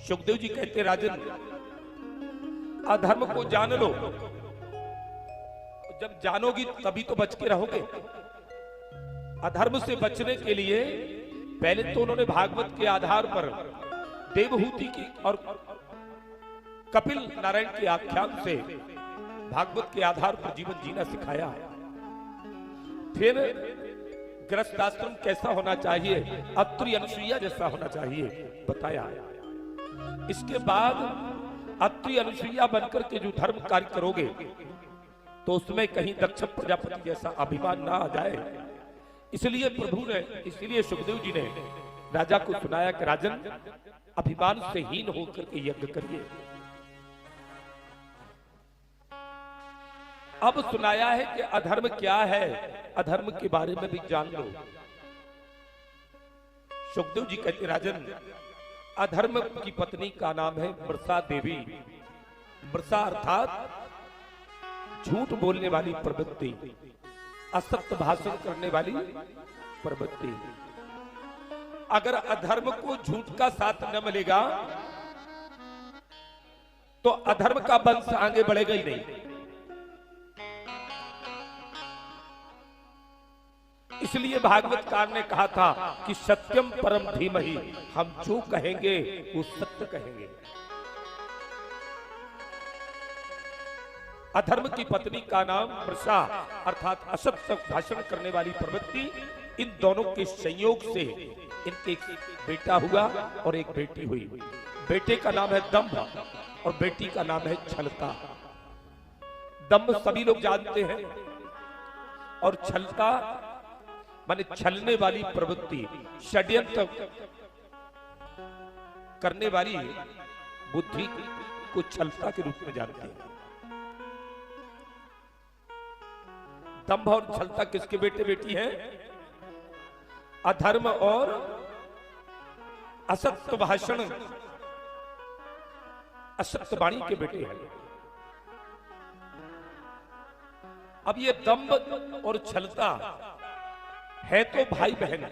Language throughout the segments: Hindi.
सुखदेव जी कहते राजन अधर्म को जान लो, जब जानोगी तभी तो बच के रहोगे। अधर्म से बचने के लिए पहले तो उन्होंने भागवत के आधार पर देवहूति की और कपिल नारायण के आख्यान से भागवत के आधार पर जीवन जीना सिखाया। फिर गृहस्थाश्रम कैसा होना चाहिए, अत्रि अनुसुईया जैसा होना चाहिए बताया। इसके बाद अत्रि अनुसुईया बनकर के जो धर्म कार्य करोगे तो उसमें कहीं दक्ष प्रजापति जैसा अभिमान ना आ जाए, इसलिए प्रभु ने, इसलिए सुखदेव जी ने राजा को सुनाया कि राजन अभिमान से हीन होकर के यज्ञ करिए। अब सुनाया है कि अधर्म क्या है, अधर्म के बारे में भी जान लो। सुखदेव जी कहते राजन अधर्म की पत्नी का नाम है मृषा देवी। मृषा अर्थात झूठ बोलने वाली प्रवृत्ति, असत्य भाषण करने वाली प्रवृत्ति। अगर अधर्म को झूठ का साथ न मिलेगा तो अधर्म का वंश आगे बढ़ेगा ही नहीं। इसलिए भागवतकार ने कहा था कि सत्यम परम धीमहि, हम जो कहेंगे वो सत्य कहेंगे। अधर्म की पत्नी का नाम मृषा अर्थात असत्य भाषण करने वाली प्रवृत्ति। इन दोनों के संयोग से इनके एक बेटा हुआ और एक बेटी हुई। बेटे का नाम है दंभ और बेटी का नाम है छलता। दंभ सभी लोग जानते हैं और छलता माने छलने वाली प्रवृत्ति, षड्यंत्र करने वाली बुद्धि को छलता के रूप में जानते हैं। दंभ और छलता किसके बेटे बेटी हैं? अधर्म और असत्य भाषण, असत्य वाणी के बेटे हैं। अब ये दंभ और छलता है तो भाई बहन,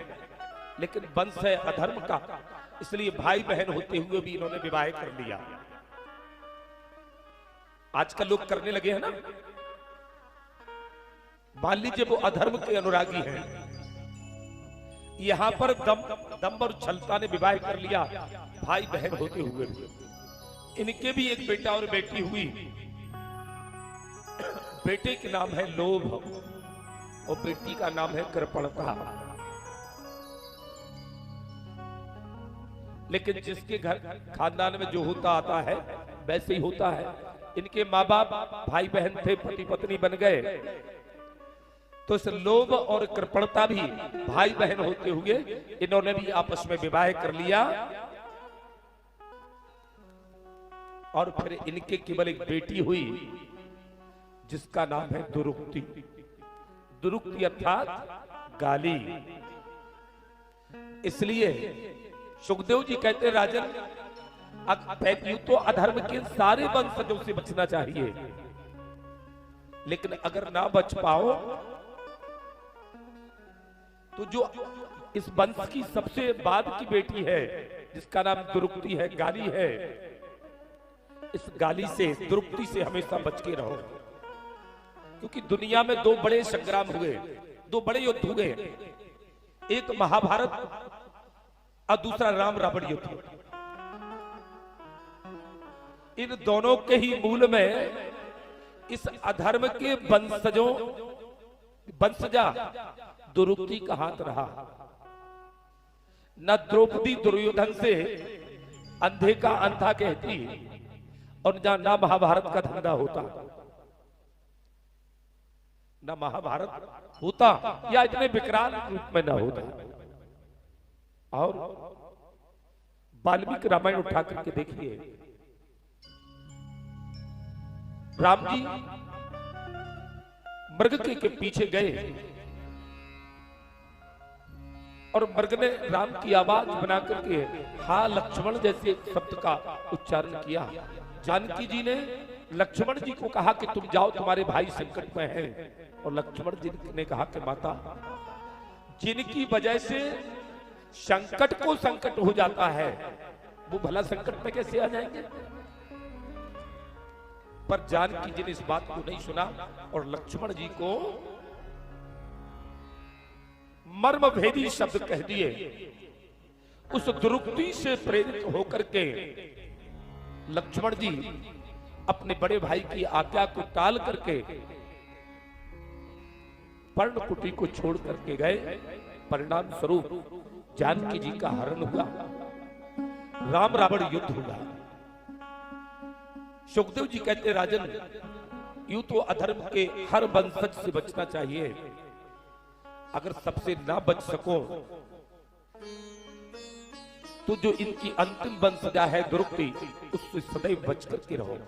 लेकिन वंश है अधर्म का, इसलिए भाई बहन होते हुए भी इन्होंने विवाह कर लिया। आजकल लोग करने लगे हैं ना। मान लीजिए वो अधर्म के अनुरागी हैं, यहां पर दंभ और छलता ने विवाह कर लिया भाई बहन होते हुए भी। इनके भी एक बेटा और बेटी हुई। बेटे के नाम है लोभ और बेटी का नाम है कृपणता। लेकिन जिसके घर खानदान में जो होता आता है वैसे ही होता है। इनके माँ बाप भाई बहन थे, पति पत्नी बन गए, तो इस लोभ और कृपणता भी भाई बहन होते हुए इन्होंने भी आपस में विवाह कर लिया। और फिर इनके केवल एक बेटी हुई जिसका नाम है दुरुक्ति। दुरुक्ति अर्थात गाली। इसलिए सुखदेव जी कहते राजन तो अधर्म के सारे वंशजों से बचना चाहिए, लेकिन अगर ना बच पाओ तो जो इस वंश की सबसे बाद की बेटी है जिसका नाम दुरुक्ति है, गाली है, इस गाली से, दुरुक्ति से हमेशा बच के रहो। क्योंकि दुनिया में दो बड़े संग्राम हुए, दो बड़े युद्ध हुए, एक महाभारत और दूसरा राम रावण युद्ध। इन दोनों के ही मूल में इस अधर्म के वंशजा दुरुक्ति का हाथ रहा। न द्रौपदी दुर्योधन से अंधे का अंधा कहती और ना महाभारत का धंधा होता, न महाभारत होता या इतने विकराल रूप में न होता। और वाल्मीकि रामायण उठा करके देखिए, राम जी मृग के पीछे गए और मृग ने राम की आवाज बना करके हा लक्ष्मण जैसे शब्द का उच्चारण किया। जानकी जी ने लक्ष्मण जी को कहा कि तुम जाओ, तुम्हारे भाई संकट में हैं। और लक्ष्मण जी ने कहा कि माता, जिनकी वजह से संकट को संकट हो जाता है वो भला संकट में कैसे आ जाएंगे? पर जानकी जी ने इस बात को नहीं सुना और लक्ष्मण जी को मर्म भेदी शब्द कह दिए। उस दुरुक्ति से प्रेरित होकर के लक्ष्मण जी अपने बड़े भाई की आज्ञा को टाल करके पर्णकुटी को छोड़ करके गए। परिणाम स्वरूप जानकी जी का हरण हुआ, राम रावण युद्ध हुआ। सुखदेव जी कहते राजन, यूं तो अधर्म के हर वंशज से बचना चाहिए, अगर सबसे ना बच सको तो जो इनकी अंतिम वंशजा है दुरुक्ति, उससे सदैव बच करके रहो।